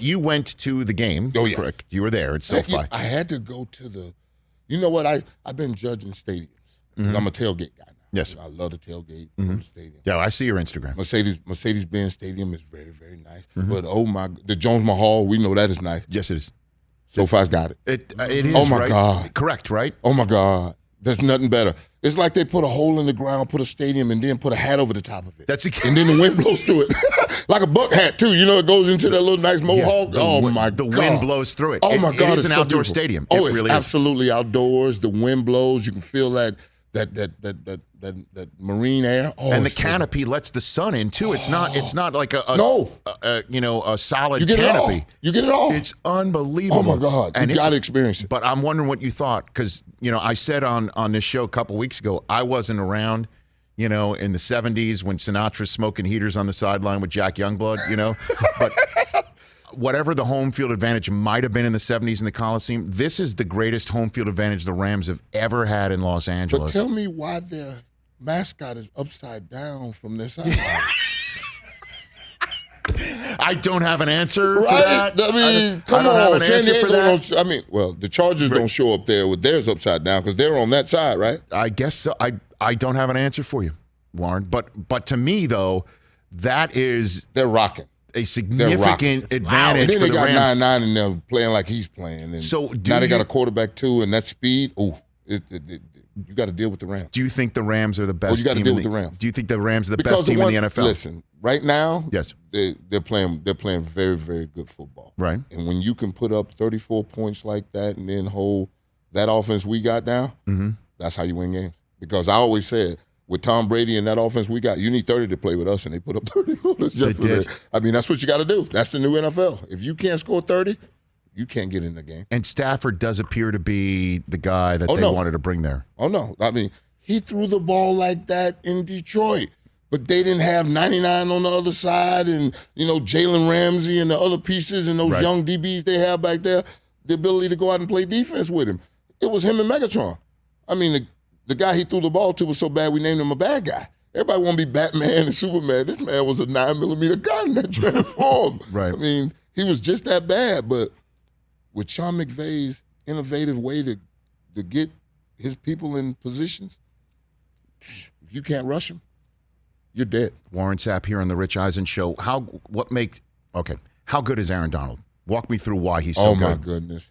You went to the game. Oh, yes. Correct. You were there. It's SoFi. I had to go to the. You know what? I've been judging stadiums. Mm-hmm. I'm a tailgate guy now. Yes. I love the tailgate. Mm-hmm. The stadium. Yeah, I see your Instagram. Mercedes-Benz Stadium is very, very nice. Mm-hmm. But the Jones Mahal, we know that is nice. Yes, it is. SoFi's got it. It is. Oh my right? God. Correct. Right. Oh my God. There's nothing better. It's like they put a hole in the ground, put a stadium, and then put a hat over the top of it. That's and then the wind blows through it. Like a buck hat, too. You know, it goes into that little nice mohawk. Yeah, my God. The God. wind blows through it. Oh, my God. It is an so outdoor beautiful. stadium. Oh, it it's really absolutely outdoors. The wind blows. You can feel that marine air. Oh, and the canopy lets the sun in, too. It's not like a solid you get canopy. It all. You get it all. It's unbelievable. Oh, my God. You got to experience it. But I'm wondering what you thought, because, I said on this show a couple weeks ago, I wasn't around, in the 70s when Sinatra's smoking heaters on the sideline with Jack Youngblood, But whatever the home field advantage might have been in the 70s in the Coliseum, this is the greatest home field advantage the Rams have ever had in Los Angeles. But tell me why their mascot is upside down from their sideline. I don't have an answer for right? that. I mean, come on. San Diego the Chargers don't show up there with theirs upside down because they're on that side, right? I guess so. I don't have an answer for you, Warren. But to me, though, that is they're rocking. A significant advantage for the Rams. Then they got 9-9 and they're playing like he's playing. And so now they got a quarterback too, and that speed. Oh, you got to deal with the Rams. Do you think the Rams are the best? You got to deal with the Rams. Do you think the Rams are the best team in the NFL? Listen, right now, yes, they're playing very, very good football. Right. And when you can put up 34 points like that and then hold that offense we got now, that's how you win games. Because I always said, with Tom Brady and that offense we got, you need 30 to play with us, and they put up 30 on us yesterday. I mean, that's what you got to do. That's the new NFL. If you can't score 30, you can't get in the game. And Stafford does appear to be the guy that they wanted to bring there. Oh, no. I mean, he threw the ball like that in Detroit, but they didn't have 99 on the other side and, Jalen Ramsey and the other pieces and those young DBs they have back there, the ability to go out and play defense with him. It was him and Megatron. I mean, the guy he threw the ball to was so bad we named him a bad guy. Everybody want to be Batman and Superman. This man was a 9mm gun that transformed. Right. I mean, he was just that bad. But with Sean McVay's innovative way to get his people in positions, if you can't rush them, you're dead. Warren Sapp here on the Rich Eisen Show. How good is Aaron Donald? Walk me through why he's so good. Oh, my goodness.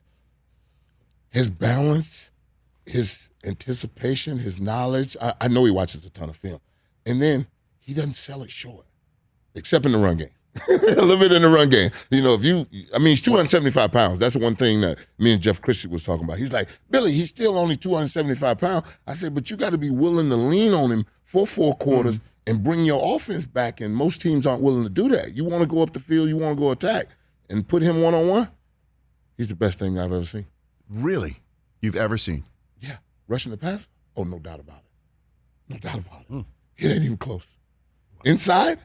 His balance, his anticipation, his knowledge. I know he watches a ton of film. And then he doesn't sell it short, except in the run game. A little bit in the run game. He's 275 pounds. That's the one thing that me and Jeff Christie was talking about. He's like, Billy, he's still only 275 pounds. I said, but you got to be willing to lean on him for 4 quarters and bring your offense back, and most teams aren't willing to do that. You want to go up the field, you want to go attack, and put him one-on-one, he's the best thing I've ever seen. Really? You've ever seen? Yeah. Rushing the pass? Oh, no doubt about it. No doubt about it. It ain't even close. Inside?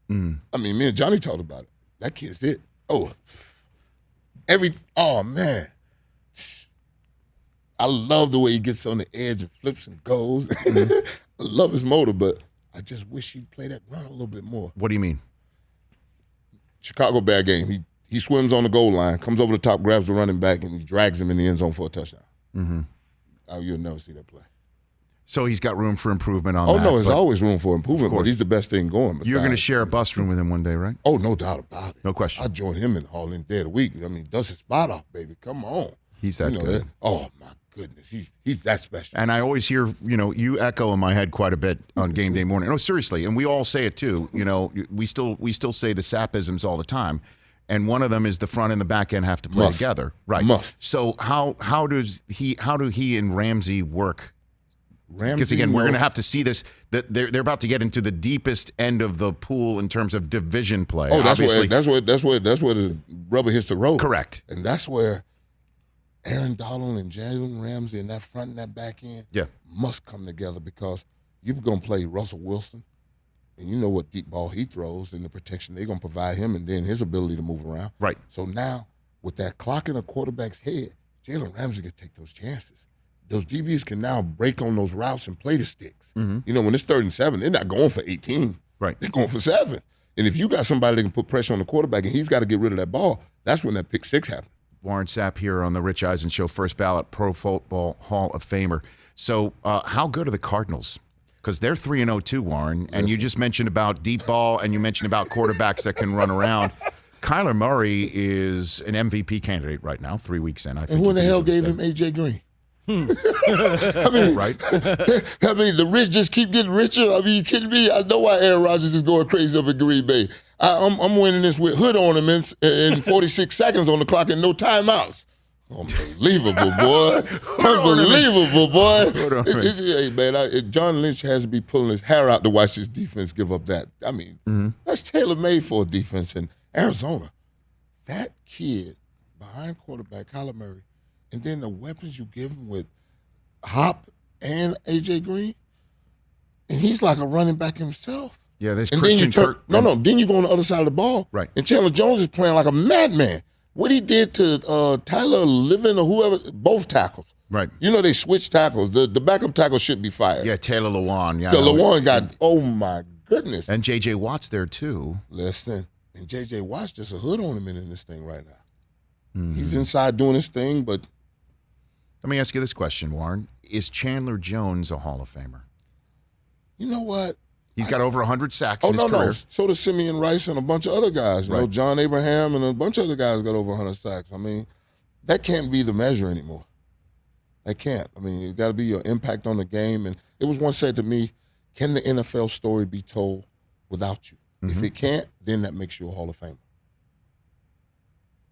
I mean, me and Johnny talked about it. That kid's it. Oh, man. I love the way he gets on the edge and flips and goes. I love his motor, but I just wish he'd play that run a little bit more. What do you mean? Chicago bad game. He swims on the goal line, comes over the top, grabs the running back, and he drags him in the end zone for a touchdown. You'll never see that play. So he's got room for improvement on that. Oh, no, there's always room for improvement, but he's the best thing going. You're going to share a bus room with him one day, right? Oh, no doubt about it. No question. I'll join him in the Hall in Day of the Week. I mean, dust his spot off, baby. Come on. He's that good. Oh, my goodness. He's that special. And I always hear, you echo in my head quite a bit on game day morning. No, seriously, and we all say it too. We still say the Sappisms all the time. And one of them is the front and the back end have to play together. Right. Must. So how do he and Ramsey work? Because again, we're going to have to see this. That they're about to get into the deepest end of the pool in terms of division play. Oh, that's where the rubber hits the road. Correct. And that's where Aaron Donald and Jalen Ramsey and that front and that back end must come together, because you're going to play Russell Wilson, and you know what deep ball he throws and the protection they're going to provide him, and then his ability to move around. Right. So now, with that clock in a quarterback's head, Jalen Ramsey can take those chances. Those DBs can now break on those routes and play the sticks. When it's 3rd and 7, they're not going for 18. Right. They're going for 7. And if you got somebody that can put pressure on the quarterback and he's got to get rid of that ball, that's when that pick six happened. Warren Sapp here on the Rich Eisen Show, first ballot Pro Football Hall of Famer. So how good are the Cardinals? Because they're 3-0 too, Warren. And you just mentioned about deep ball, and you mentioned about quarterbacks that can run around. Kyler Murray is an MVP candidate right now, 3 weeks in. I think. And who in the hell gave him A.J. Green? I mean, right? I mean, the rich just keep getting richer. I mean, you kidding me? I know why Aaron Rodgers is going crazy up in Green Bay. I'm winning this with hood ornaments and 46 seconds on the clock and no timeouts. Unbelievable, boy. Unbelievable, boy. Hey, man, John Lynch has to be pulling his hair out to watch his defense give up that. I mean, that's tailor-made for a defense in Arizona. That kid behind quarterback, Kyler Murray, and then the weapons you give him with Hop and A.J. Green, and he's like a running back himself. Yeah, there's and Christian Kirk. Then you go on the other side of the ball. Right. And Chandler Jones is playing like a madman. What he did to Tyler Living or whoever, both tackles. Right. You know they switched tackles. The backup tackle should be fired. Yeah, Taylor Lewan. Yeah, Lewan got, oh my goodness. And J.J. Watt's there too. Listen, and J.J. Watt's just a hood ornament in this thing right now. He's inside doing his thing, but. Let me ask you this question, Warren. Is Chandler Jones a Hall of Famer? You know what? He's got over 100 sacks in his career. No. So does Simeon Rice and a bunch of other guys. You know, John Abraham and a bunch of other guys got over 100 sacks. I mean, that can't be the measure anymore. That can't. I mean, it's got to be your impact on the game. And it was once said to me, can the NFL story be told without you? If it can't, then that makes you a Hall of Famer.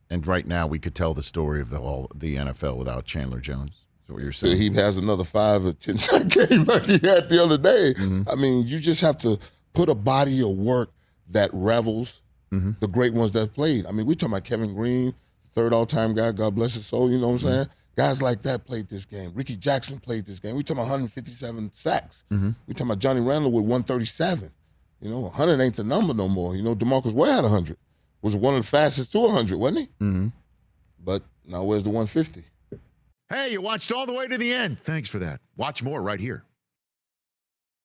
And right now, we could tell the story of the NFL without Chandler Jones. Is that what you're saying? So he has another 5 or 10 sack game like he had the other day. I mean, you just have to put a body of work that revels the great ones that played. I mean, we're talking about Kevin Green, third all-time guy, God bless his soul, you know what I'm saying? Guys like that played this game. Ricky Jackson played this game. We're talking about 157 sacks. We're talking about Johnny Randall with 137. You know, 100 ain't the number no more. You know, DeMarcus Ware had 100. Was one of the fastest to 100, wasn't he? But now where's the 150? Hey, you watched all the way to the end. Thanks for that. Watch more right here.